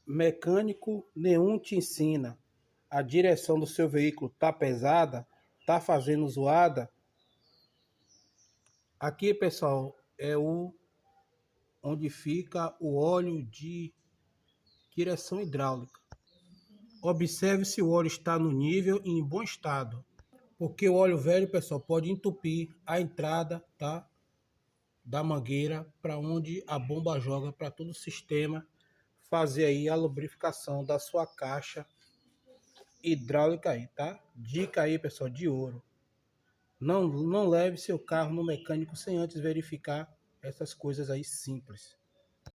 Mecânico nenhum te ensina. A direção do seu veículo tá pesada, tá fazendo zoada. Aqui, pessoal, é o onde fica o óleo de direção hidráulica. Observe se o óleo está no nível e em bom estado, porque o óleo velho, pessoal, pode entupir a entrada, tá, da mangueira para onde a bomba joga para todo o sistema, fazer aí a lubrificação da sua caixa hidráulica aí, tá? Dica aí, pessoal, de ouro. Não leve seu carro no mecânico sem antes verificar essas coisas aí simples.